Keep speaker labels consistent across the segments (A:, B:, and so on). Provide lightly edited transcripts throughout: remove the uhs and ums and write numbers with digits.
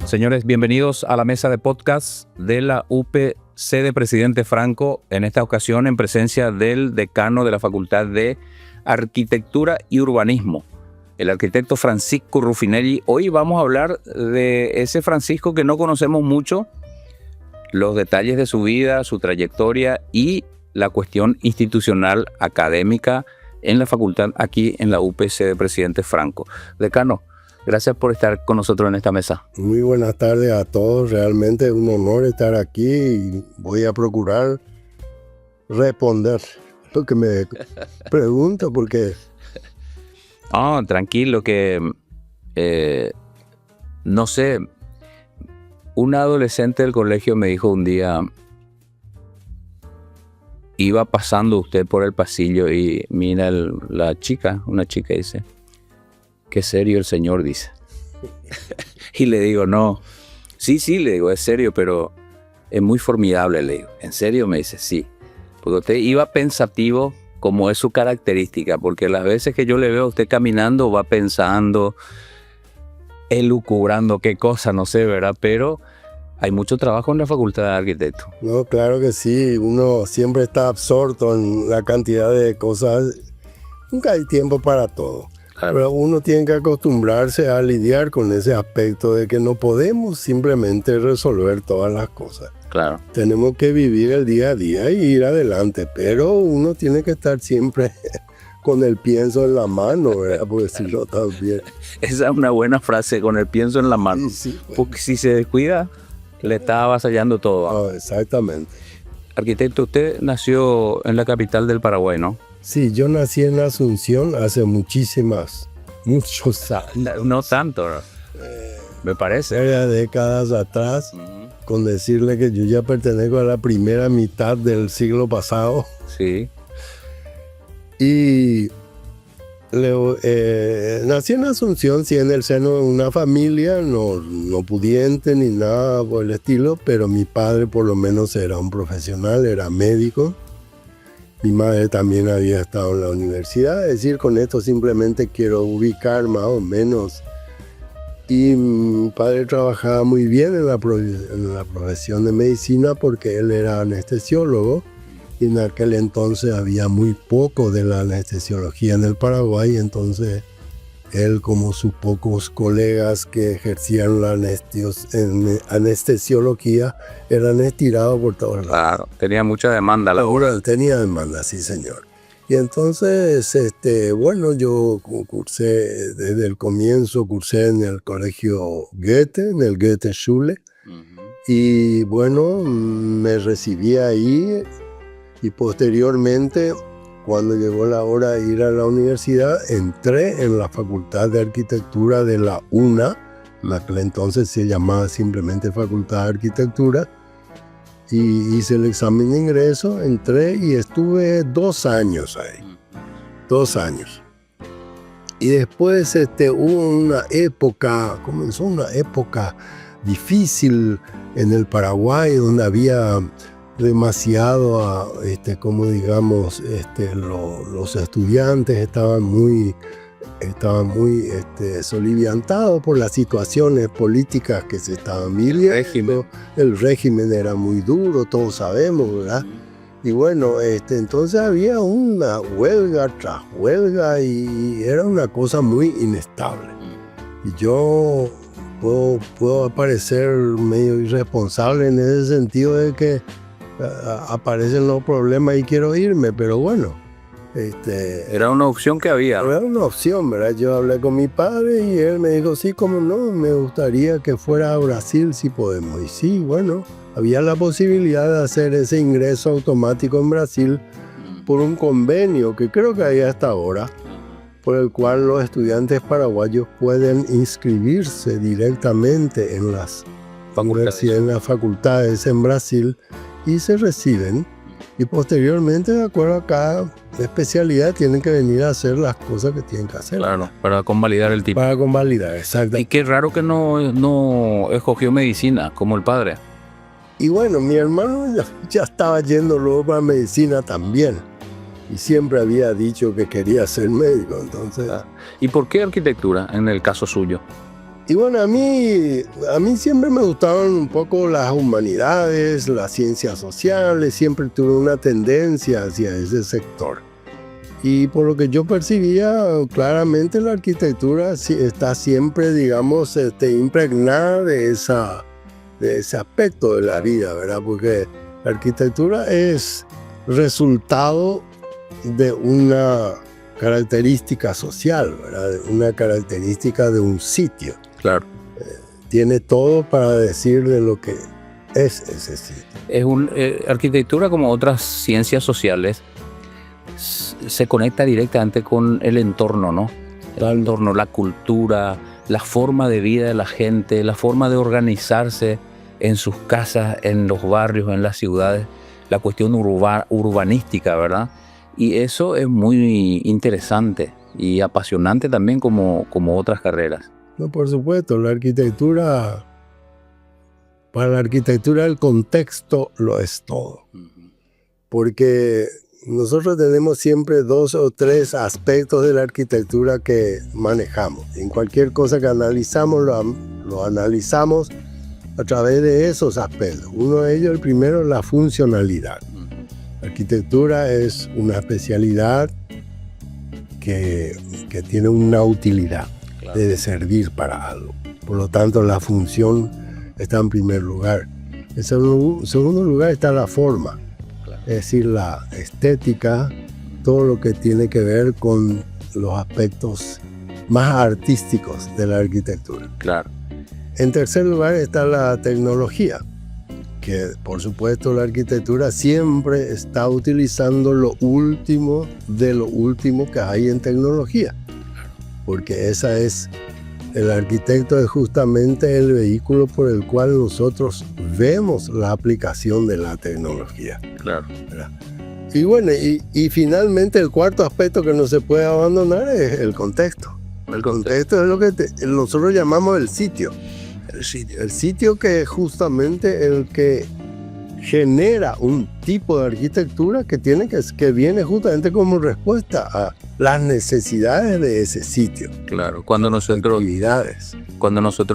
A: Señores, bienvenidos a la mesa de podcast de la UPC de Presidente Franco, en esta ocasión en presencia del decano de la Facultad de Arquitectura y Urbanismo, el arquitecto Francisco Ruffinelli. Hoy vamos a hablar de ese Francisco que no conocemos mucho, los detalles de su vida, su trayectoria y la cuestión institucional académica en la facultad aquí en la UPC de Presidente Franco. Decano, gracias por estar con nosotros en esta mesa.
B: Muy buenas tardes a todos. Realmente es un honor estar aquí y voy a procurar responder lo que me pregunta porque...
A: Tranquilo que... no sé, un adolescente del colegio me dijo un día... Iba pasando usted por el pasillo y mira una chica dice... Qué serio el señor, dice. Y le digo, no. Sí, le digo, es serio, pero es muy formidable, le digo. ¿En serio? Me dice, sí. Porque usted iba pensativo, como es su característica, porque las veces que yo le veo a usted caminando, va pensando, elucubrando qué cosa, no sé, ¿verdad? Pero hay mucho trabajo en la Facultad de Arquitectos.
B: No, claro que sí. Uno siempre está absorto en la cantidad de cosas. Nunca hay tiempo para todo. Claro. Pero uno tiene que acostumbrarse a lidiar con ese aspecto de que no podemos simplemente resolver todas las cosas.
A: Claro.
B: Tenemos que vivir el día a día y ir adelante, pero uno tiene que estar siempre con el pienso en la mano, ¿verdad? Por decirlo también.
A: Esa es una buena frase, con el pienso en la mano.
B: Sí, bueno.
A: Porque si se descuida, le está avasallando todo.
B: Exactamente.
A: Arquitecto, usted nació en la capital del Paraguay, ¿no?
B: Sí, yo nací en Asunción hace muchos años.
A: No tanto, me parece.
B: Varias décadas atrás, con decirle que yo ya pertenezco a la primera mitad del siglo pasado.
A: Sí.
B: Y nací en Asunción, sí, en el seno de una familia, no pudiente ni nada por el estilo, pero mi padre por lo menos era un profesional, era médico. Mi madre también había estado en la universidad, es decir, con esto simplemente quiero ubicar más o menos. Y mi padre trabajaba muy bien en la profesión de medicina porque él era anestesiólogo y en aquel entonces había muy poco de la anestesiología en el Paraguay, entonces él, como sus pocos colegas que ejercían la anestesiología, eran estirados por todos lados.
A: Claro, tenía mucha demanda.
B: Tenía demanda, sí, señor. Y entonces, bueno, yo cursé desde el comienzo, cursé en el colegio Goethe, en el Goethe-Schule. Y bueno, me recibí ahí y posteriormente, cuando llegó la hora de ir a la universidad, entré en la Facultad de Arquitectura de la UNA, en aquel entonces se llamaba simplemente Facultad de Arquitectura, y hice el examen de ingreso, entré y estuve 2 años ahí, 2 años. Y después comenzó una época difícil en el Paraguay, donde había demasiado, como digamos, los estudiantes estaban muy soliviantados por las situaciones políticas que se estaban viviendo. El régimen era muy duro, todos sabemos, ¿verdad? Y bueno, entonces había una huelga tras huelga y era una cosa muy inestable. Y yo puedo parecer medio irresponsable en ese sentido de que aparecen los problemas y quiero irme, pero bueno.
A: Era una opción que había.
B: Era una opción, ¿verdad? Yo hablé con mi padre y él me dijo, sí, cómo no, me gustaría que fuera a Brasil si podemos. Y sí, bueno, había la posibilidad de hacer ese ingreso automático en Brasil por un convenio que creo que hay hasta ahora, por el cual los estudiantes paraguayos pueden inscribirse directamente en las facultades en Brasil y se reciben. Y posteriormente, de acuerdo a cada especialidad, tienen que venir a hacer las cosas que tienen que hacer.
A: Claro, para convalidar el tipo.
B: Para convalidar, exacto.
A: Y qué raro que no escogió medicina, como el padre.
B: Y bueno, mi hermano ya estaba yendo luego para medicina también. Y siempre había dicho que quería ser médico, entonces...
A: ¿Y por qué arquitectura, en el caso suyo?
B: Y bueno, a mí siempre me gustaban un poco las humanidades, las ciencias sociales, siempre tuve una tendencia hacia ese sector. Y por lo que yo percibía, claramente la arquitectura está siempre, digamos, impregnada de ese aspecto de la vida, ¿verdad? Porque la arquitectura es resultado de una característica social, ¿verdad? Una característica de un sitio.
A: Claro.
B: Tiene todo para decir de lo que es ese sitio.
A: Arquitectura, como otras ciencias sociales, se conecta directamente con el entorno, ¿no? El entorno, la cultura, la forma de vida de la gente, la forma de organizarse en sus casas, en los barrios, en las ciudades, la cuestión urbanística, ¿verdad? Y eso es muy interesante y apasionante también como otras carreras.
B: No, por supuesto, para la arquitectura el contexto lo es todo. Porque nosotros tenemos siempre 2 o 3 aspectos de la arquitectura que manejamos. En cualquier cosa que analizamos, lo analizamos a través de esos aspectos. Uno de ellos, el primero, la funcionalidad. La arquitectura es una especialidad que tiene una utilidad, claro, de servir para algo. Por lo tanto, la función está en primer lugar. En segundo lugar está la forma, claro, es decir, la estética, todo lo que tiene que ver con los aspectos más artísticos de la arquitectura.
A: Claro.
B: En tercer lugar está la tecnología, que por supuesto la arquitectura siempre está utilizando lo último de lo último que hay en tecnología, porque el arquitecto es justamente el vehículo por el cual nosotros vemos la aplicación de la tecnología.
A: Claro.
B: ¿Verdad? Y bueno, y finalmente el cuarto aspecto que no se puede abandonar es el contexto. El contexto es lo que nosotros llamamos el sitio. El sitio que es justamente el que genera un tipo de arquitectura que viene justamente como respuesta a las necesidades de ese sitio.
A: Claro, cuando nosotros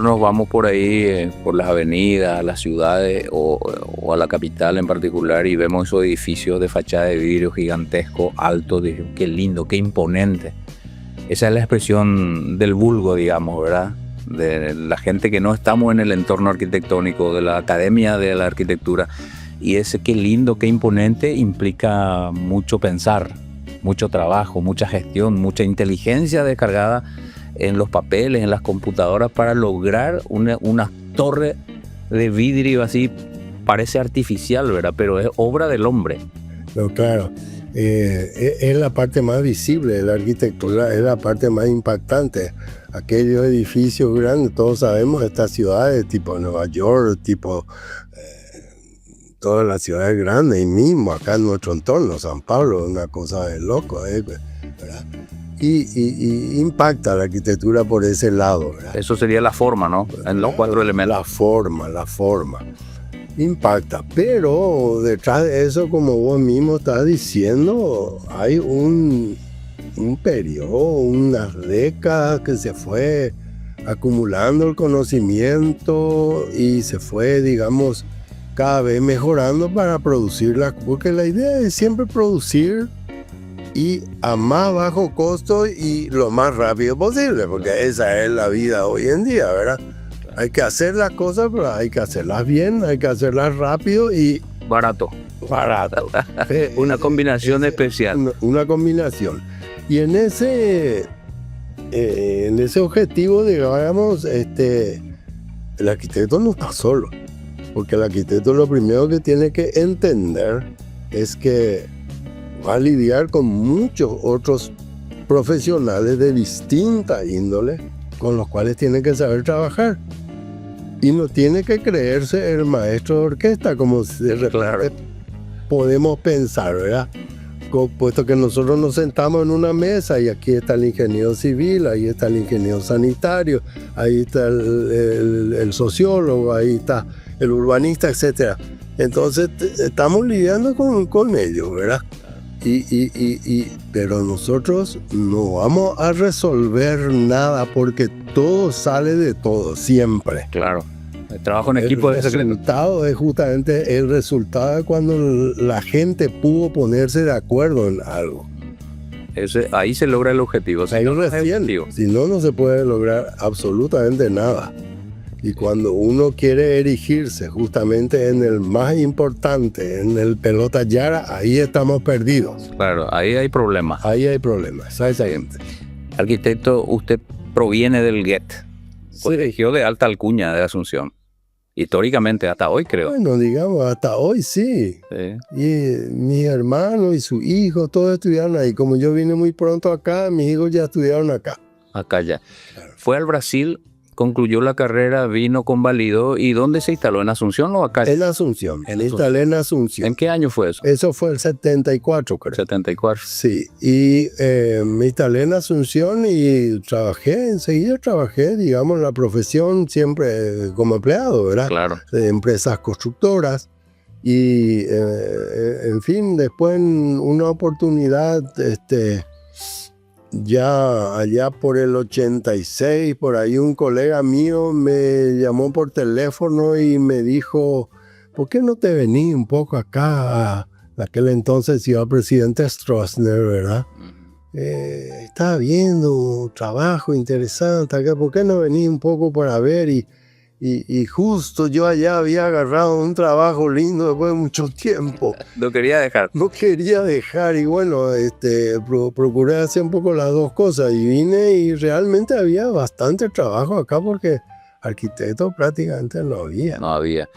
A: nos vamos por ahí, por las avenidas, a las ciudades o a la capital en particular, y vemos esos edificios de fachada de vidrio gigantesco, altos, qué lindo, qué imponente. Esa es la expresión del vulgo, digamos, ¿verdad? De la gente que no estamos en el entorno arquitectónico, de la academia de la arquitectura. Y ese qué lindo, qué imponente implica mucho pensar, mucho trabajo, mucha gestión, mucha inteligencia descargada en los papeles, en las computadoras para lograr una torre de vidrio así, parece artificial, ¿verdad? Pero es obra del hombre.
B: No, claro. Es la parte más visible de la arquitectura, es la parte más impactante. Aquellos edificios grandes, todos sabemos, estas ciudades tipo Nueva York, tipo todas las ciudades grandes, y mismo acá en nuestro entorno, San Pablo, una cosa de loco, ¿verdad? Y impacta la arquitectura por ese lado, ¿verdad?
A: Eso sería la forma, ¿no? En los 4 elementos.
B: La forma. Impacta, pero detrás de eso, como vos mismo estás diciendo, hay un periodo, unas décadas que se fue acumulando el conocimiento y se fue, digamos, cada vez mejorando para producirla, porque la idea es siempre producir y a más bajo costo y lo más rápido posible, porque esa es la vida hoy en día, ¿verdad? Hay que hacer las cosas, pero hay que hacerlas bien, hay que hacerlas rápido y
A: barato. Una combinación especial.
B: Una combinación. Y en ese objetivo, digamos, el arquitecto no está solo, porque el arquitecto lo primero que tiene que entender es que va a lidiar con muchos otros profesionales de distinta índole con los cuales tiene que saber trabajar. Y no tiene que creerse el maestro de orquesta, como de repente podemos pensar, ¿verdad? Puesto que nosotros nos sentamos en una mesa y aquí está el ingeniero civil, ahí está el ingeniero sanitario, ahí está el sociólogo, ahí está el urbanista, etc. Entonces estamos lidiando con ellos, ¿verdad? Pero nosotros no vamos a resolver nada porque todo sale de todo, siempre.
A: Claro. El trabajo en equipo
B: El resultado es justamente el resultado de cuando la gente pudo ponerse de acuerdo en algo.
A: Ahí se logra el objetivo.
B: Ahí recién, si no, no se puede lograr absolutamente nada. Y cuando uno quiere erigirse justamente en el más importante, en el pelota llara, ahí estamos perdidos.
A: Claro, ahí hay problemas.
B: Ahí hay problemas, exactamente.
A: Arquitecto, usted proviene del Goethe. Colegio de alta alcuña de Asunción. Históricamente, hasta hoy creo.
B: Bueno, digamos, hasta hoy sí. Y mi hermano y su hijo, todos estudiaron ahí. Como yo vine muy pronto acá, mis hijos ya estudiaron acá.
A: Acá ya. Claro. Fue al Brasil, concluyó la carrera, vino, convalidó. ¿Y dónde se instaló? ¿En Asunción o acá?
B: En Asunción. Me instalé en Asunción.
A: ¿En qué año fue eso?
B: Eso fue el 74, creo.
A: 74.
B: Sí. Y me instalé en Asunción y enseguida trabajé, digamos, en la profesión siempre como empleado, ¿verdad?
A: Claro.
B: De empresas constructoras. Y, en fin, después en una oportunidad, ya allá por el 86, por ahí un colega mío me llamó por teléfono y me dijo, ¿por qué no te venís un poco acá? En aquel entonces iba presidente Stroessner, ¿verdad? Estaba viendo un trabajo interesante acá, ¿por qué no venís un poco para ver? Y justo yo allá había agarrado un trabajo lindo después de mucho tiempo.
A: No quería dejar.
B: No quería dejar y bueno, procuré hacer un poco las dos cosas y vine y realmente había bastante trabajo acá porque arquitectos prácticamente no había.
A: No había.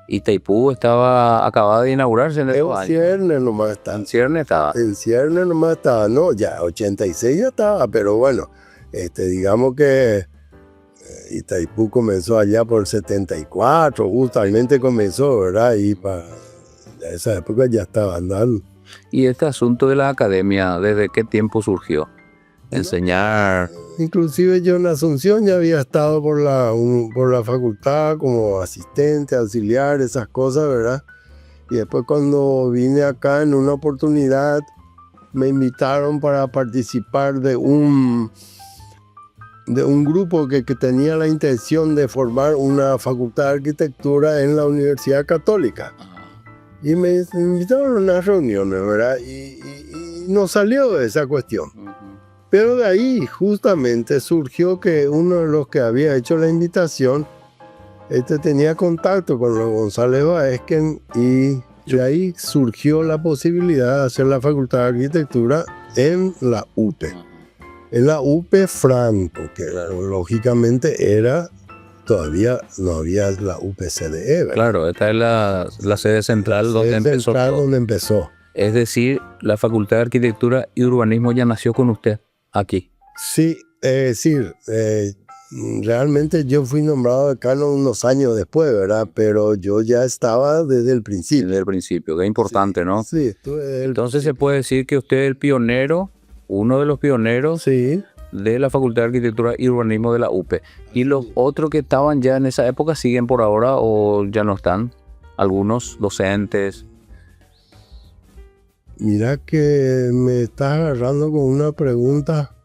A: Itaipú estaba acabada de inaugurarse en esos años.
B: En ciernes nomás estaba.
A: En ciernes estaba.
B: En ciernes nomás estaba. No, ya 86 ya estaba, pero bueno, digamos que Itaipú comenzó allá por el 74, justamente comenzó, ¿verdad? Y para esa época ya estaba andando.
A: ¿Y este asunto de la academia, desde qué tiempo surgió? Enseñar.
B: Inclusive yo en Asunción ya había estado por la facultad como asistente, auxiliar, esas cosas, ¿verdad? Y después cuando vine acá en una oportunidad me invitaron para participar de un grupo que tenía la intención de formar una facultad de arquitectura en la Universidad Católica. Y me invitaron a unas reuniones, ¿verdad? Y no salió de esa cuestión. Pero de ahí justamente surgió que uno de los que había hecho la invitación tenía contacto con los González Baezken y de ahí surgió la posibilidad de hacer la facultad de arquitectura en la UPE. En la UPE Franco, que lógicamente todavía no había la UPCDE, ¿verdad?
A: Claro, esta es la sede central donde empezó todo.
B: Donde empezó.
A: Es decir, la Facultad de Arquitectura y Urbanismo ya nació con usted aquí.
B: Sí, realmente yo fui nombrado decano unos años después, ¿verdad? Pero yo ya estaba desde el principio.
A: Desde el principio, que es importante,
B: sí,
A: ¿no?
B: Sí, estuve desde el
A: Entonces se puede decir que usted es el pionero, uno de los pioneros
B: sí.
A: de la Facultad de Arquitectura y Urbanismo de la UPE. ¿Y los otros que estaban ya en esa época siguen por ahora o ya no están? Algunos docentes.
B: Mira que me estás agarrando con una pregunta.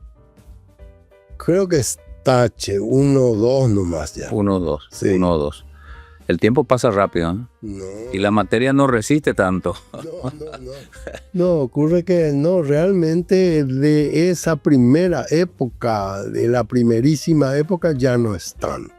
B: Creo que es tache, 1 o 2 nomás ya.
A: 1 o 2,
B: Sí.
A: 1 o 2. El tiempo pasa rápido, ¿eh?
B: No.
A: Y la materia no resiste tanto.
B: No, ocurre que no, realmente de esa primera época, de la primerísima época, ya no están.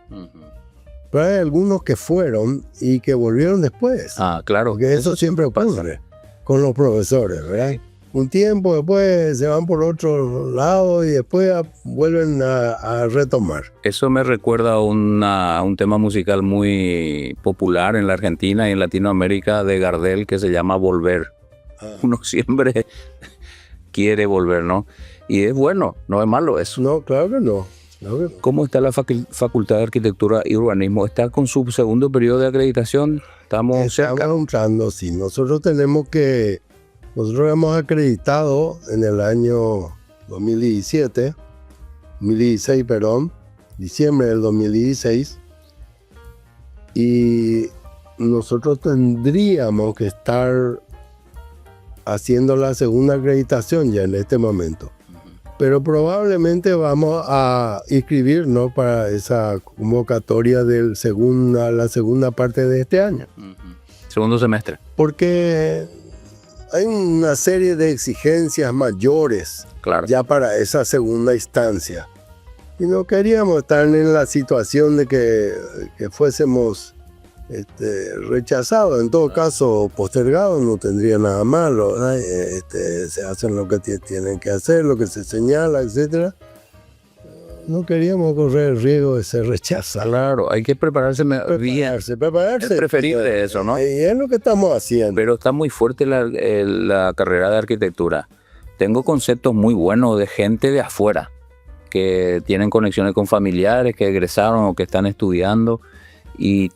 B: Pero hay algunos que fueron y que volvieron después.
A: Ah, claro.
B: Porque eso siempre ocurre con los profesores, ¿verdad? Un tiempo después se van por otro lado y después vuelven a retomar.
A: Eso me recuerda a un tema musical muy popular en la Argentina y en Latinoamérica de Gardel que se llama Volver. Uno siempre quiere volver, ¿no? Y es bueno, no es malo eso.
B: No, claro que no.
A: ¿Cómo está la Facultad de Arquitectura y Urbanismo? ¿Está con su segundo periodo de acreditación? Estamos cerca.
B: Entrando, sí. Nosotros hemos acreditado en el año 2016, diciembre del 2016, y nosotros tendríamos que estar haciendo la segunda acreditación ya en este momento. Pero probablemente vamos a inscribirnos para esa convocatoria la segunda parte de este año.
A: Segundo semestre.
B: Porque hay una serie de exigencias mayores ya para esa segunda instancia. Y no queríamos estar en la situación de que fuésemos rechazados. En todo caso, postergados, no tendría nada malo, ¿verdad? Se hacen lo que tienen que hacer, lo que se señala, etc. No queríamos correr el riesgo de ser rechazados.
A: Claro, hay que prepararse bien.
B: Prepararse.
A: Es preferible eso, ¿no?
B: Y es lo que estamos haciendo.
A: Pero está muy fuerte la carrera de arquitectura. Tengo conceptos muy buenos de gente de afuera que tienen conexiones con familiares que egresaron o que están estudiando y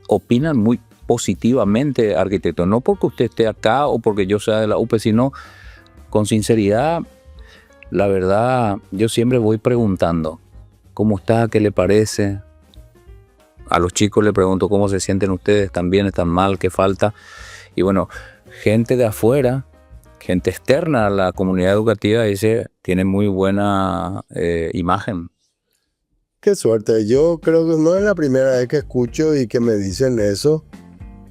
A: opinan muy positivamente arquitectos. No porque usted esté acá o porque yo sea de la UPE, sino con sinceridad. La verdad, yo siempre voy preguntando, ¿cómo está? ¿Qué le parece? A los chicos les pregunto cómo se sienten ustedes, ¿están bien, están mal, qué falta? Y bueno, gente de afuera, gente externa a la comunidad educativa, tiene muy buena imagen.
B: Qué suerte. Yo creo que no es la primera vez que escucho y que me dicen eso,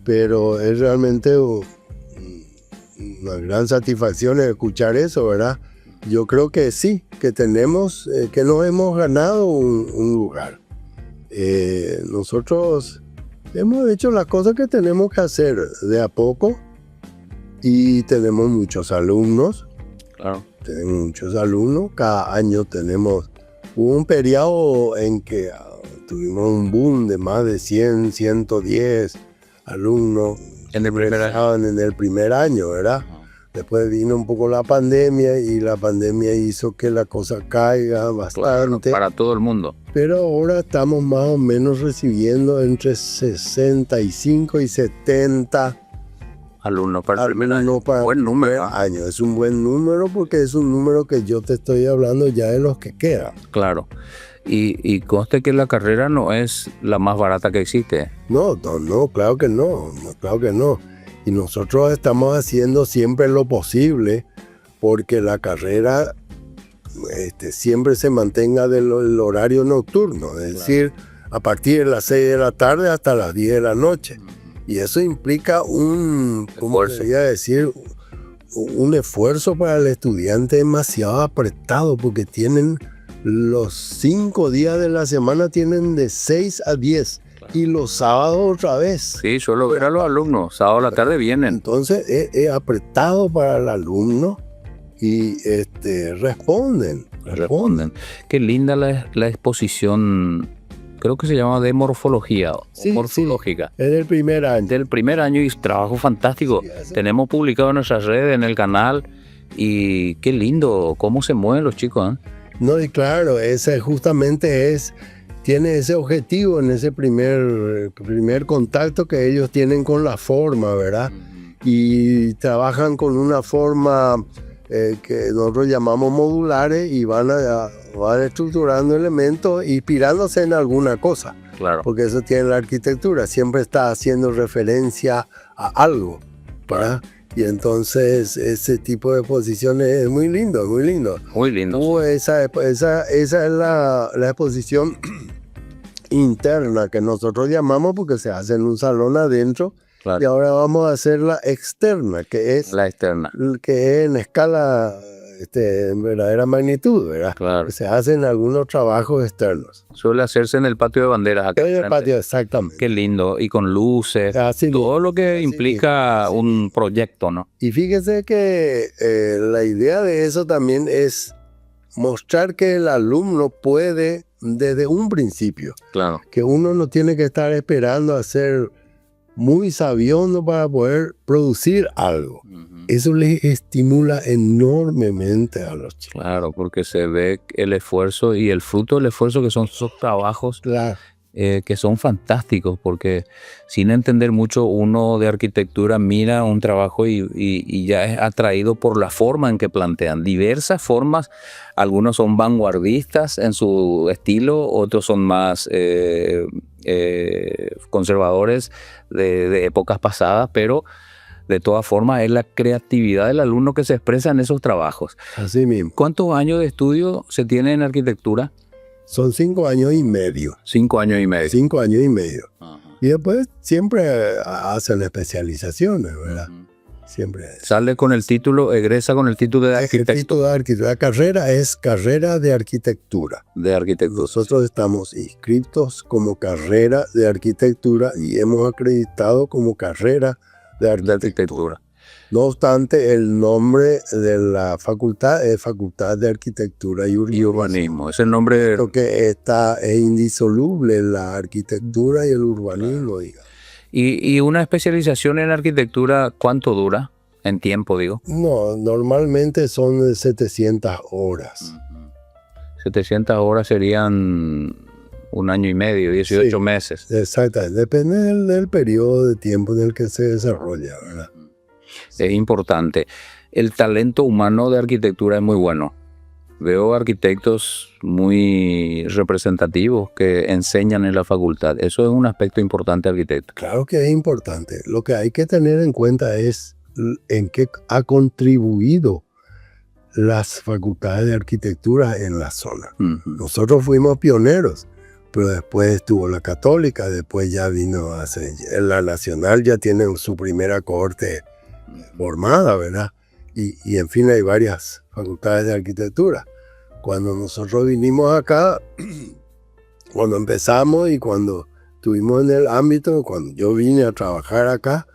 B: pero es realmente una gran satisfacción escuchar eso, ¿verdad? Yo creo que sí, que tenemos, que nos hemos ganado un lugar. Nosotros hemos hecho las cosas que tenemos que hacer de a poco y tenemos muchos alumnos.
A: Claro.
B: Tenemos muchos alumnos. Cada año hubo un periodo en que tuvimos un boom de más de 100, 110 alumnos.
A: En el primer año,
B: ¿verdad? Después vino un poco la pandemia y la pandemia hizo que la cosa caiga bastante.
A: Claro, para todo el mundo.
B: Pero ahora estamos más o menos recibiendo entre 65 y 70
A: alumnos para el primer año.
B: Buen número. Es un buen número porque es un número que yo te estoy hablando ya de los que quedan.
A: Claro. Y conste que la carrera no es la más barata que existe.
B: No, claro que no. Y nosotros estamos haciendo siempre lo posible porque la carrera siempre se mantenga del horario nocturno, es decir, a partir de las 6 de la tarde hasta las 10 de la noche. Y eso implica un esfuerzo para el estudiante demasiado apretado porque tienen los 5 días de la semana tienen de 6 a 10. Y los sábados otra vez.
A: Sí, suelo ver a los alumnos. Sábado a la tarde vienen.
B: Entonces es apretado para el alumno y responden.
A: Qué linda la exposición, creo que se llama de morfología.
B: Sí,
A: morfológica.
B: Sí, es del primer año.
A: Del primer año y trabajo fantástico. Sí, tenemos publicado en nuestras redes, en el canal. Y qué lindo cómo se mueven los chicos, ¿eh?
B: No, y claro, ese justamente tiene ese objetivo en ese primer contacto que ellos tienen con la forma, ¿verdad? Y trabajan con una forma que nosotros llamamos modulares y van estructurando elementos inspirándose en alguna cosa.
A: Claro.
B: Porque eso tiene la arquitectura, siempre está haciendo referencia a algo, ¿verdad? Y entonces ese tipo de exposiciones es muy lindo, muy lindo.
A: Muy lindo.
B: Esa es la exposición interna que nosotros llamamos porque se hace en un salón adentro. Claro. Y ahora vamos a hacer la externa, que es
A: la externa,
B: que es en escala en verdadera magnitud, ¿verdad?
A: Claro.
B: Se hacen algunos trabajos externos.
A: Suele hacerse en el patio de banderas acá.
B: En el patio, exactamente.
A: Qué lindo, y con luces, todo lo que implica un proyecto, ¿no?
B: Y fíjese que la idea de eso también es mostrar que el alumno puede desde un principio.
A: Claro.
B: Que uno no tiene que estar esperando a ser muy sabiondo para poder producir algo. Eso les estimula enormemente a los chicos.
A: Claro, porque se ve el esfuerzo y el fruto del esfuerzo que son esos trabajos.
B: Claro.
A: Que son fantásticos, porque sin entender mucho uno de arquitectura mira un trabajo y ya es atraído por la forma en que plantean. Diversas formas, algunos son vanguardistas en su estilo, otros son más conservadores de épocas pasadas, pero De todas formas, es la creatividad del alumno que se expresa en esos trabajos.
B: Así mismo.
A: ¿Cuántos años de estudio se tiene en arquitectura?
B: Son 5 años y medio.
A: 5 años y medio.
B: 5 años y medio.
A: Ajá.
B: Y después siempre hacen especializaciones, ¿verdad? Siempre.
A: Sale con el título, egresa con el título de arquitecto.
B: El título de arquitectura. La carrera es carrera de arquitectura.
A: De arquitectura.
B: Nosotros estamos inscritos como carrera de arquitectura y hemos acreditado como carrera de arquitectura. No obstante, el nombre de la facultad es Facultad de Arquitectura y Urbanismo.
A: Es el nombre.
B: Creo que es indisoluble la arquitectura y el urbanismo, digamos.
A: ¿Y una especialización en arquitectura cuánto dura? En tiempo, digo.
B: No, normalmente son de 700 horas.
A: 700 horas serían 1 año y medio, 18 meses.
B: Exactamente, depende del periodo de tiempo en el que se desarrolla, ¿verdad?
A: Es importante. El talento humano de arquitectura es muy bueno. Veo arquitectos muy representativos que enseñan en la facultad. Eso es un aspecto importante, arquitecto.
B: Claro que es importante. Lo que hay que tener en cuenta es en qué ha contribuido las facultades de arquitectura en la zona. Nosotros fuimos pioneros, pero después estuvo la Católica, después ya vino la Nacional, ya tiene su primera cohorte formada, ¿verdad? Y en fin, hay varias facultades de arquitectura. Cuando nosotros vinimos acá, cuando empezamos y cuando estuvimos en el ámbito, cuando yo vine a trabajar acá,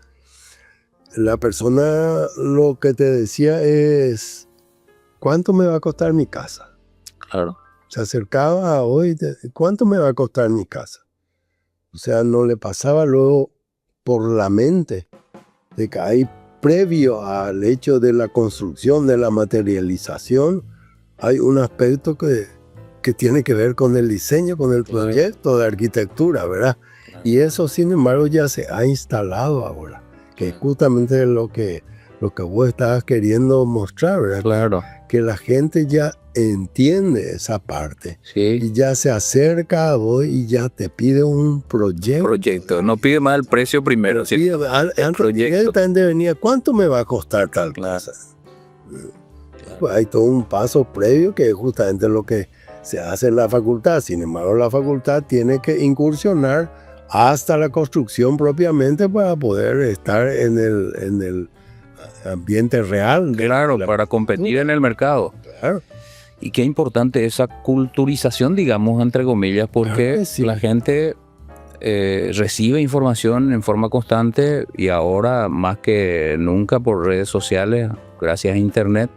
B: la persona lo que te decía es, ¿cuánto me va a costar mi casa?
A: Claro.
B: Se acercaba a hoy, ¿cuánto me va a costar mi casa? O sea, no le pasaba luego por la mente de que hay previo al hecho de la construcción, de la materialización, hay un aspecto que tiene que ver con el diseño, con el proyecto de arquitectura, ¿verdad? Y eso, sin embargo, ya se ha instalado ahora, que es justamente lo que vos estabas queriendo mostrar, ¿verdad?
A: Claro.
B: Que la gente ya entiende esa parte.
A: Sí.
B: Y ya se acerca a vos y ya te pide un proyecto.
A: No pide más el precio primero.
B: ¿Sí? El proyecto también venía, ¿cuánto me va a costar tal cosa? Pues hay todo un paso previo que es justamente lo que se hace en la facultad. Sin embargo, la facultad tiene que incursionar hasta la construcción propiamente para poder estar en el ambiente real.
A: Claro, para competir en el mercado.
B: Claro.
A: Y qué importante esa culturización, digamos, entre comillas, porque
B: sí.
A: La gente recibe información en forma constante y ahora más que nunca por redes sociales, gracias a internet,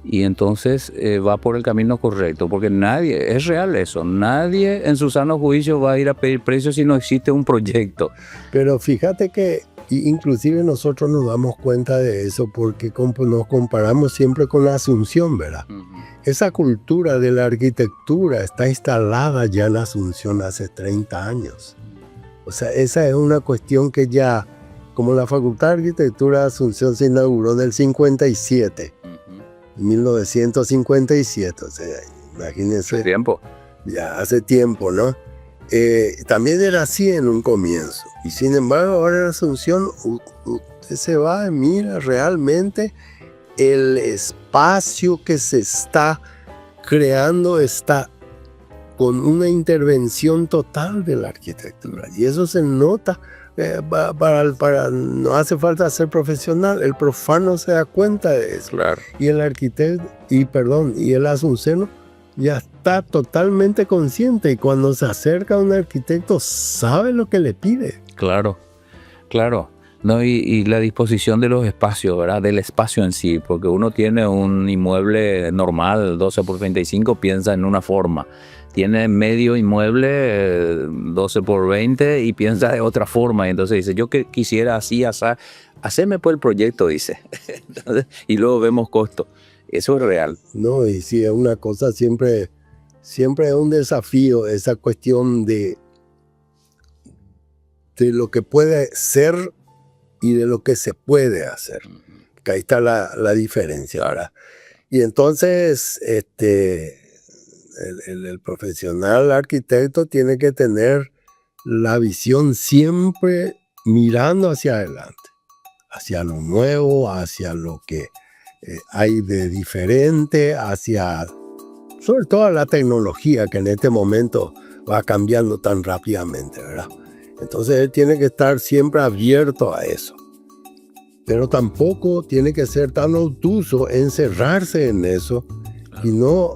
A: y entonces va por el camino correcto, porque nadie, es real eso, nadie en su sano juicio va a ir a pedir precios si no existe un proyecto.
B: Pero fíjate que inclusive nosotros nos damos cuenta de eso porque nos comparamos siempre con la Asunción, ¿verdad? Esa cultura de la arquitectura está instalada ya en la Asunción hace 30 años. O sea, esa es una cuestión que ya, como la Facultad de Arquitectura de Asunción se inauguró en el 57, 1957, o sea, imagínense.
A: Hace tiempo.
B: Ya hace tiempo, ¿no? También era así en un comienzo. Y sin embargo, ahora en Asunción, usted se va y mira realmente el espacio que se está creando está con una intervención total de la arquitectura. Y eso se nota, no hace falta ser profesional, el profano se da cuenta de eso.
A: Claro.
B: Y el arquitecto, y el asunceno ya está totalmente consciente, y cuando se acerca a un arquitecto sabe lo que le pide.
A: Claro, claro. No, y la disposición de los espacios, ¿verdad? Del espacio en sí, porque uno tiene un inmueble normal, 12 por 35, piensa en una forma. Tiene medio inmueble, 12 por 20, y piensa de otra forma. Y entonces dice, yo quisiera así, haceme pues el proyecto, dice. Entonces, y luego vemos costo. Eso es real.
B: No, y sí, es una cosa siempre es un desafío, esa cuestión de lo que puede ser y de lo que se puede hacer. Que ahí está la diferencia, ¿verdad? Y entonces, el profesional arquitecto tiene que tener la visión siempre mirando hacia adelante. hacia lo nuevo, hacia lo que hay de diferente, hacia sobre todo la tecnología que en este momento va cambiando tan rápidamente, ¿verdad? Entonces él tiene que estar siempre abierto a eso. Pero tampoco tiene que ser tan obtuso, encerrarse en eso y no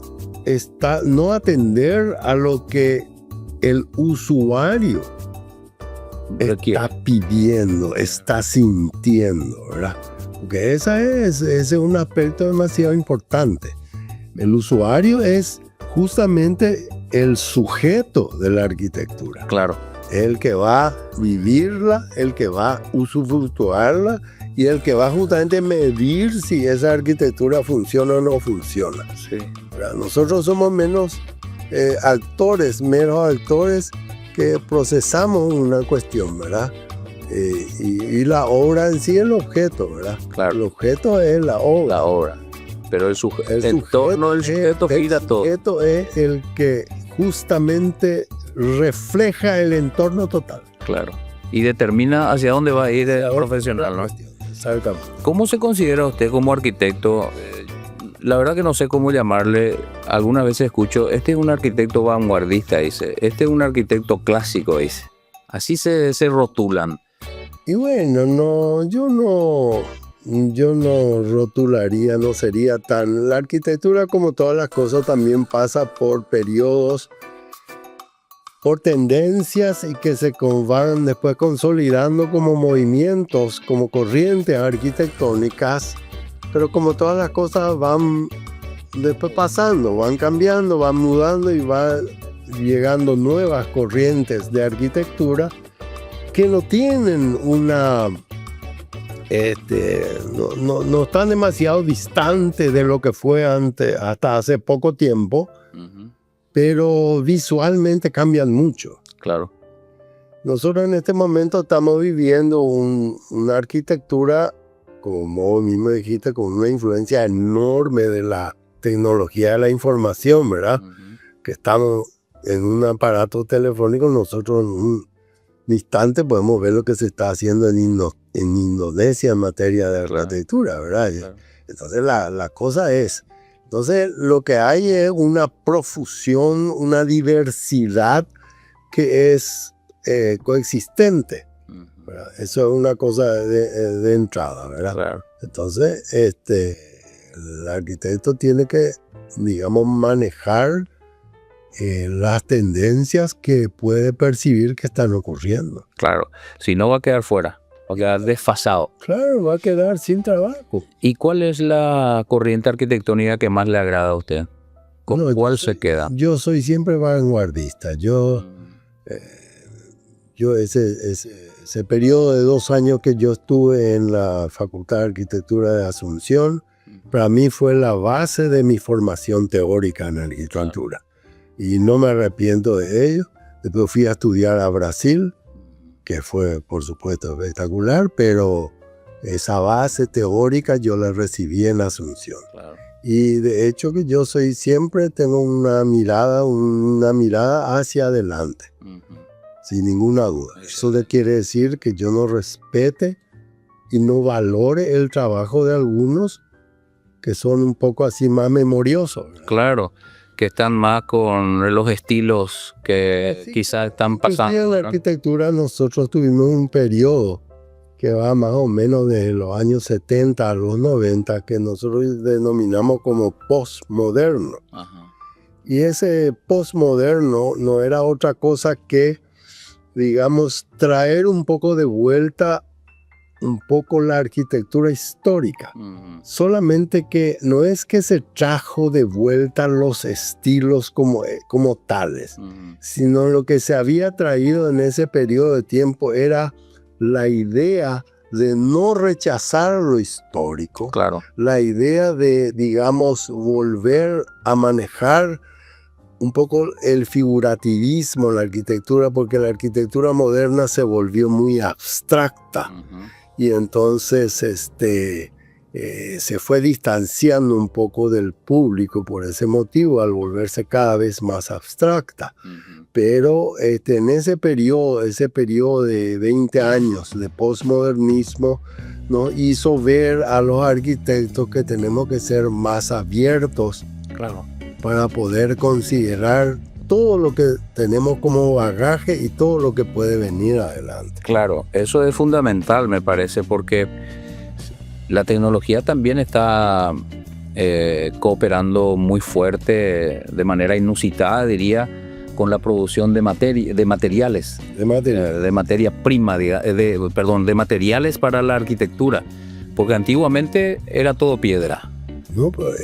B: atender a lo que el usuario está pidiendo, está sintiendo, ¿verdad? Porque ese es un aspecto demasiado importante. El usuario es justamente el sujeto de la arquitectura.
A: Claro.
B: El que va a vivirla, el que va a usufructuarla y el que va justamente a medir si esa arquitectura funciona o no funciona.
A: Sí.
B: ¿Verdad? Nosotros somos meros actores que procesamos una cuestión, ¿verdad? Y la obra en sí es el objeto, ¿verdad?
A: Claro.
B: El objeto es la obra.
A: La obra. Pero el entorno del sujeto gira todo.
B: El sujeto es el que justamente refleja el entorno total.
A: Claro. Y determina hacia dónde va a ir el profesional, ¿no?
B: Exactamente.
A: ¿Cómo se considera usted como arquitecto? La verdad que no sé cómo llamarle. Algunas veces escucho, este es un arquitecto vanguardista, dice. Este es un arquitecto clásico, dice. Así se rotulan.
B: Y bueno, yo no rotularía, no sería tan... La arquitectura, como todas las cosas, también pasa por periodos, por tendencias y que se van después consolidando como movimientos, como corrientes arquitectónicas, pero como todas las cosas van después pasando, van cambiando, van mudando y van llegando nuevas corrientes de arquitectura que no tienen una... no están demasiado distantes de lo que fue antes, hasta hace poco tiempo, pero visualmente cambian mucho.
A: Claro.
B: Nosotros en este momento estamos viviendo una arquitectura, como vos mismo dijiste, con una influencia enorme de la tecnología de la información, ¿verdad? Que estamos en un aparato telefónico, nosotros en un instante podemos ver lo que se está haciendo en Indonesia en materia de arquitectura, ¿verdad? Claro. Entonces la cosa es, entonces lo que hay es una profusión, una diversidad que es coexistente, ¿verdad? Eso es una cosa de entrada, ¿verdad?
A: Claro.
B: Entonces el arquitecto tiene que, digamos, manejar las tendencias que puede percibir que están ocurriendo.
A: Claro, si no va a quedar fuera, va a quedar desfasado.
B: Claro, va a quedar sin trabajo.
A: ¿Y cuál es la corriente arquitectónica que más le agrada a usted? ¿Con cuál se queda?
B: Yo soy siempre vanguardista. Ese periodo de 2 años que yo estuve en la Facultad de Arquitectura de Asunción, para mí fue la base de mi formación teórica en arquitectura. Claro. Y no me arrepiento de ello. Después fui a estudiar a Brasil, que fue, por supuesto, espectacular, pero esa base teórica yo la recibí en Asunción. Claro. Y de hecho que yo siempre tengo una mirada hacia adelante, sin ninguna duda. Eso quiere decir que yo no respete y no valore el trabajo de algunos que son un poco así más memoriosos, ¿verdad?
A: Claro. Que están más con los estilos que quizás están pasando.
B: En la arquitectura nosotros tuvimos un periodo que va más o menos desde los años 70 a los 90 que nosotros denominamos como postmoderno. Y ese postmoderno no era otra cosa que, digamos, traer un poco de vuelta la arquitectura histórica. Solamente que no es que se trajo de vuelta los estilos como tales, sino lo que se había traído en ese periodo de tiempo era la idea de no rechazar lo histórico,
A: claro.
B: La idea de, digamos, volver a manejar un poco el figurativismo en la arquitectura, porque la arquitectura moderna se volvió muy abstracta. Y entonces se fue distanciando un poco del público por ese motivo, al volverse cada vez más abstracta. Pero en ese periodo de 20 años de posmodernismo, nos hizo ver a los arquitectos que tenemos que ser más abiertos,
A: Claro.
B: para poder considerar todo lo que tenemos como bagaje y todo lo que puede venir adelante.
A: Claro, eso es fundamental, me parece, porque la tecnología también está cooperando muy fuerte, de manera inusitada, diría, con la producción de materiales, de materia prima, de materiales para la arquitectura, porque antiguamente era todo piedra.
B: No, pues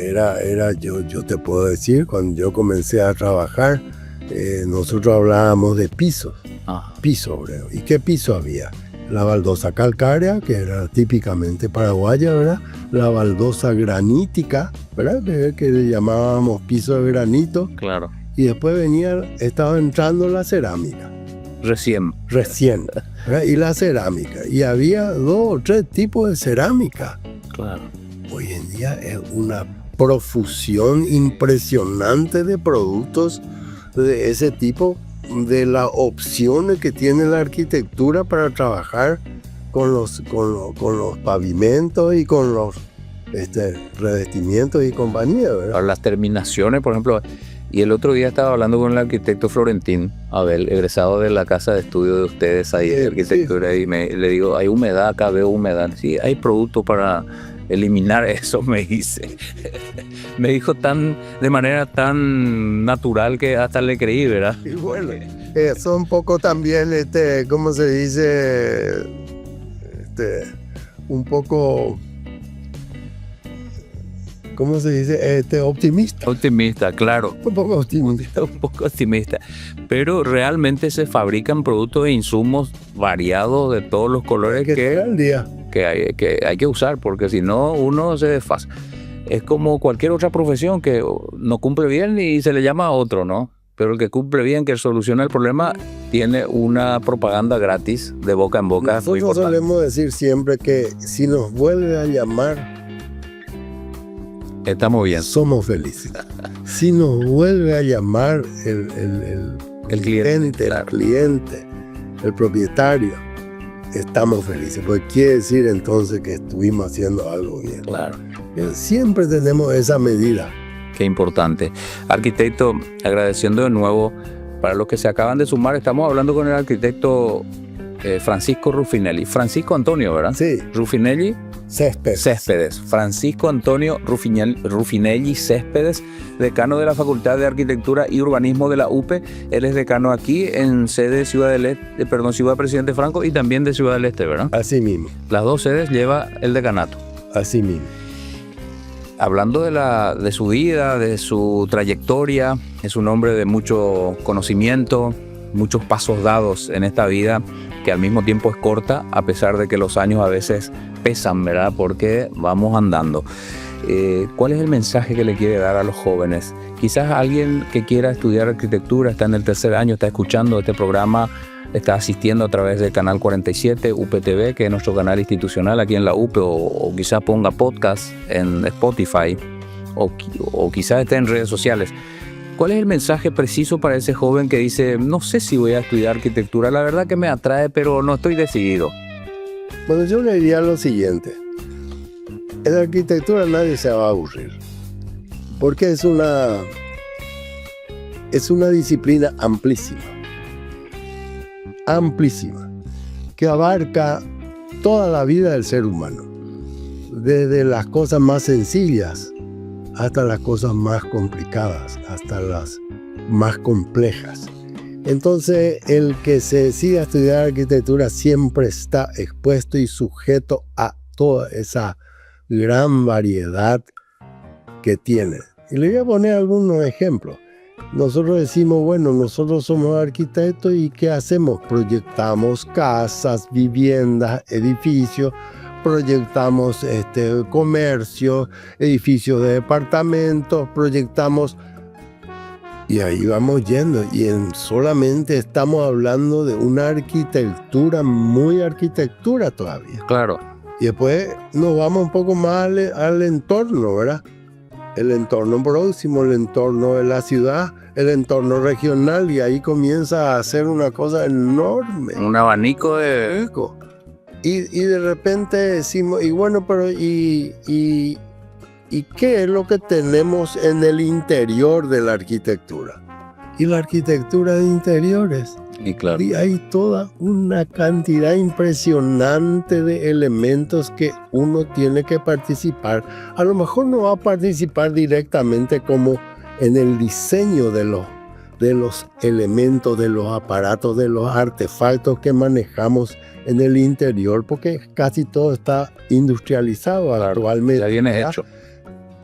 B: yo te puedo decir, cuando yo comencé a trabajar, nosotros hablábamos de pisos, piso obrero. ¿Y qué piso había? La baldosa calcárea, que era típicamente paraguaya, ¿verdad? La baldosa granítica, ¿verdad? Que le llamábamos piso de granito.
A: Claro.
B: Y después estaba entrando la cerámica.
A: Recién.
B: ¿Verdad? Y la cerámica. Y había 2 o 3 tipos de cerámica.
A: Claro.
B: Hoy en día es una profusión impresionante de productos de ese tipo, de las opciones que tiene la arquitectura para trabajar con los pavimentos y con los revestimientos y compañía, ¿verdad?
A: Las terminaciones, por ejemplo. Y el otro día estaba hablando con el arquitecto Florentín Abel, egresado de la casa de estudio de ustedes ahí de arquitectura, y le digo, hay humedad acá, veo humedad. Sí, hay producto para eliminar eso, me dice. Me dijo de manera tan natural que hasta le creí, ¿verdad?
B: Y bueno, eso un poco también, ¿cómo se dice? Un poco... ¿Cómo se dice? Optimista.
A: Optimista, claro.
B: Un poco optimista.
A: Un poco optimista. Pero realmente se fabrican productos e insumos variados de todos los colores que hay que usar, porque si no, uno se desfasa. Es como cualquier otra profesión que no cumple bien y se le llama a otro, ¿no? Pero el que cumple bien, que soluciona el problema, tiene una propaganda gratis de boca en boca.
B: Nosotros solemos decir siempre que si nos vuelve a llamar,
A: estamos bien.
B: Somos felices. Si nos vuelve a llamar el cliente,
A: claro.
B: El cliente, el propietario, estamos felices. Porque quiere decir entonces que estuvimos haciendo algo bien.
A: Claro.
B: Siempre tenemos esa medida.
A: Qué importante. Arquitecto, agradeciendo de nuevo, para los que se acaban de sumar, estamos hablando con el arquitecto Francisco Ruffinelli. Francisco Antonio, ¿verdad?
B: Sí.
A: Ruffinelli Céspedes. Francisco Antonio Ruffinelli Céspedes, decano de la Facultad de Arquitectura y Urbanismo de la UPE. Él es decano aquí en sede Ciudad Presidente Franco y también de Ciudad del Este, ¿verdad?
B: Así mismo.
A: Las 2 sedes lleva el decanato.
B: Así mismo.
A: Hablando de su vida, de su trayectoria, es un hombre de mucho conocimiento, muchos pasos dados en esta vida, que al mismo tiempo es corta, a pesar de que los años a veces pesan, ¿verdad? Porque vamos andando. ¿Cuál es el mensaje que le quiere dar a los jóvenes? Quizás alguien que quiera estudiar arquitectura, está en el 3er año, está escuchando este programa, está asistiendo a través del canal 47 UPTV, que es nuestro canal institucional aquí en la UPE, o quizás ponga podcast en Spotify, o quizás esté en redes sociales. ¿Cuál es el mensaje preciso para ese joven que dice, no sé si voy a estudiar arquitectura, la verdad que me atrae, pero no estoy decidido?
B: Bueno, yo le diría lo siguiente. En la arquitectura nadie se va a aburrir, porque es una disciplina amplísima, que abarca toda la vida del ser humano, desde las cosas más sencillas hasta las cosas más complicadas, hasta las más complejas. Entonces, el que se decida estudiar arquitectura siempre está expuesto y sujeto a toda esa gran variedad que tiene. Y le voy a poner algunos ejemplos. Nosotros decimos, bueno, nosotros somos arquitectos y ¿qué hacemos? Proyectamos casas, viviendas, edificios, proyectamos comercio, edificios de departamentos, proyectamos... Y ahí vamos yendo, y solamente estamos hablando de una arquitectura, muy arquitectura todavía.
A: Claro.
B: Y después nos vamos un poco más al entorno, ¿verdad? El entorno próximo, el entorno de la ciudad, el entorno regional, y ahí comienza a hacer una cosa enorme.
A: Un abanico de...
B: Y de repente decimos, y bueno, pero ¿y qué es lo que tenemos en el interior de la arquitectura? Y la arquitectura de interiores.
A: Y claro.
B: Y hay toda una cantidad impresionante de elementos que uno tiene que participar. A lo mejor no va a participar directamente como en el diseño de los elementos, de los aparatos, de los artefactos que manejamos en el interior, porque casi todo está industrializado actualmente.
A: Ya viene hecho.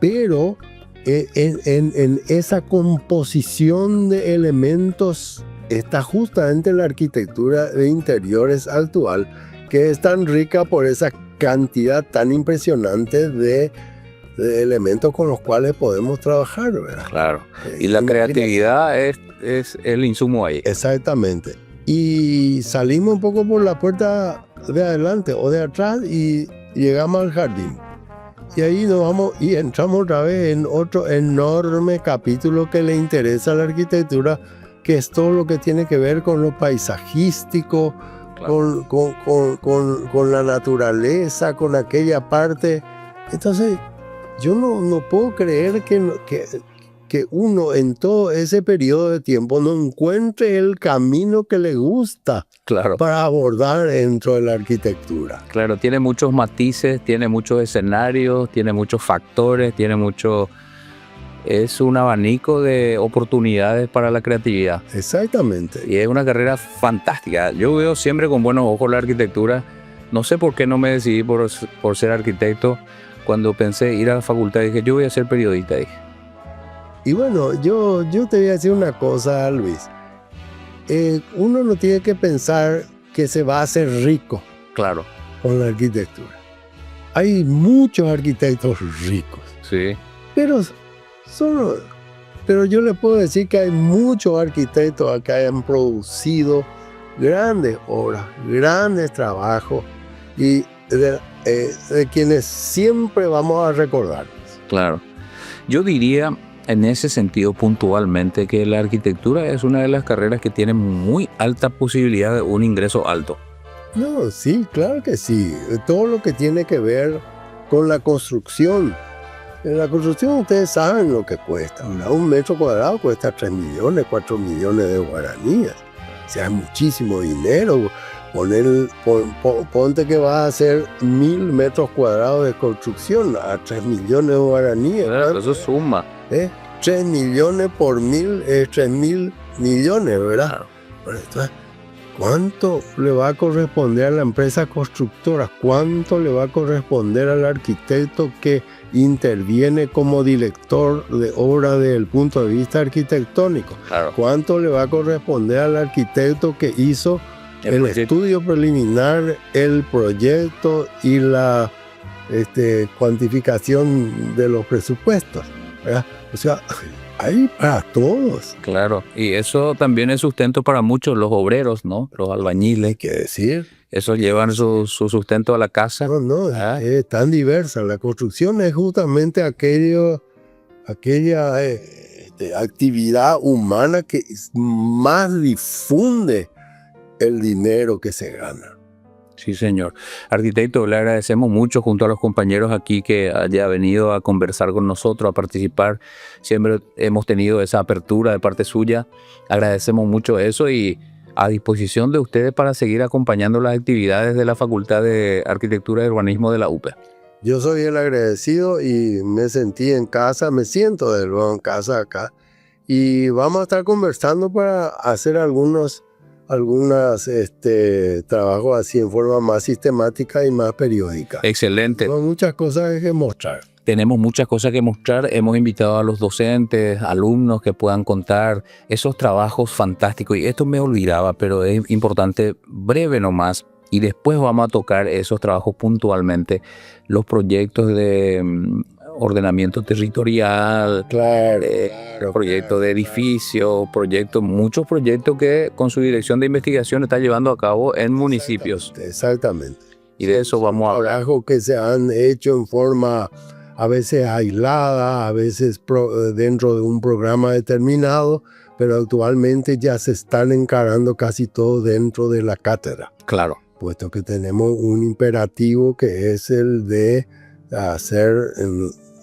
B: Pero en esa composición de elementos está justamente la arquitectura de interiores actual, que es tan rica por esa cantidad tan impresionante de elementos con los cuales podemos trabajar, ¿verdad?
A: Claro. Y la creatividad es el insumo ahí.
B: Exactamente. Y salimos un poco por la puerta de adelante o de atrás y llegamos al jardín. Y ahí nos vamos y entramos otra vez en otro enorme capítulo que le interesa a la arquitectura, que es todo lo que tiene que ver con lo paisajístico, claro, con la naturaleza, con aquella parte. Entonces, yo no puedo creer que uno en todo ese periodo de tiempo no encuentre el camino que le gusta, claro, para abordar dentro de la arquitectura.
A: Claro, tiene muchos matices, tiene muchos escenarios, tiene muchos factores, tiene mucho... Es un abanico de oportunidades para la creatividad.
B: Exactamente.
A: Y es una carrera fantástica. Yo veo siempre con buenos ojos la arquitectura. No sé por qué no me decidí por ser arquitecto. Cuando pensé ir a la facultad, dije, yo voy a ser periodista, dije.
B: Y bueno, yo te voy a decir una cosa, Luis. Uno no tiene que pensar que se va a hacer rico,
A: claro,
B: con la arquitectura. Hay muchos arquitectos ricos.
A: Sí.
B: Pero yo le puedo decir que hay muchos arquitectos que hayan producido grandes obras, grandes trabajos, y de quienes siempre vamos a recordarlos.
A: Claro. Yo diría en ese sentido puntualmente que la arquitectura es una de las carreras que tiene muy alta posibilidad de un ingreso alto.
B: No, sí, claro que sí. Todo lo que tiene que ver con la construcción. En la construcción ustedes saben lo que cuesta, ¿verdad? Un metro cuadrado cuesta 3 millones, 4 millones de guaraníes. O sea, es muchísimo dinero. Ponte que vas a hacer 1.000 metros cuadrados de construcción a 3 millones de guaraníes.
A: Claro, eso suma.
B: 3 millones por 1.000 es 3.000 millones, ¿verdad? Claro. Bueno, entonces, ¿cuánto le va a corresponder a la empresa constructora? ¿Cuánto le va a corresponder al arquitecto que interviene como director de obra desde el punto de vista arquitectónico?
A: Claro.
B: ¿Cuánto le va a corresponder al arquitecto que hizo el estudio preliminar, el proyecto y la cuantificación de los presupuestos, ¿verdad? O sea, hay para todos.
A: Claro, y eso también es sustento para muchos, los obreros, ¿no? Los albañiles.
B: Hay que decir.
A: Eso llevan su sustento a la casa.
B: No, es tan diversa. La construcción es justamente aquella actividad humana que más difunde el dinero que se gana.
A: Sí, señor. Arquitecto, le agradecemos mucho junto a los compañeros aquí que haya venido a conversar con nosotros, a participar. Siempre hemos tenido esa apertura de parte suya. Agradecemos mucho eso y a disposición de ustedes para seguir acompañando las actividades de la Facultad de Arquitectura y Urbanismo de la UPE.
B: Yo soy el agradecido y me sentí en casa, me siento de nuevo en casa acá. Y vamos a estar conversando para hacer algunos trabajos así en forma más sistemática y más periódica.
A: Excelente.
B: Tenemos muchas cosas que mostrar.
A: Tenemos muchas cosas que mostrar. Hemos invitado a los docentes, alumnos que puedan contar esos trabajos fantásticos. Y esto me olvidaba, pero es importante, breve nomás. Y después vamos a tocar esos trabajos puntualmente. Los proyectos de ordenamiento territorial, proyectos de edificios, muchos proyectos que con su dirección de investigación está llevando a cabo en municipios.
B: Exactamente.
A: Y de eso vamos a hablar.
B: Trabajos que se han hecho en forma a veces aislada, a veces dentro de un programa determinado, pero actualmente ya se están encarando casi todo dentro de la cátedra.
A: Claro.
B: Puesto que tenemos un imperativo que es el de hacer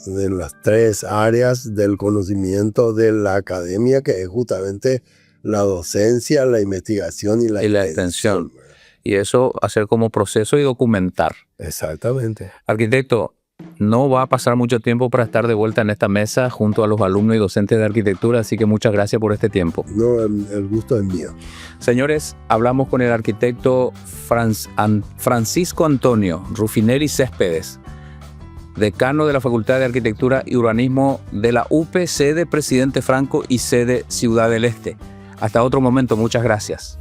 B: de las 3 áreas del conocimiento de la academia, que es justamente la docencia, la investigación y la
A: extensión. Y eso hacer como proceso y documentar.
B: Exactamente.
A: Arquitecto, no va a pasar mucho tiempo para estar de vuelta en esta mesa junto a los alumnos y docentes de arquitectura, así que muchas gracias por este tiempo.
B: No, el gusto es mío.
A: Señores, hablamos con el arquitecto Francisco Antonio Rufinelli Céspedes, decano de la Facultad de Arquitectura y Urbanismo de la UP, sede Presidente Franco y sede Ciudad del Este. Hasta otro momento, muchas gracias.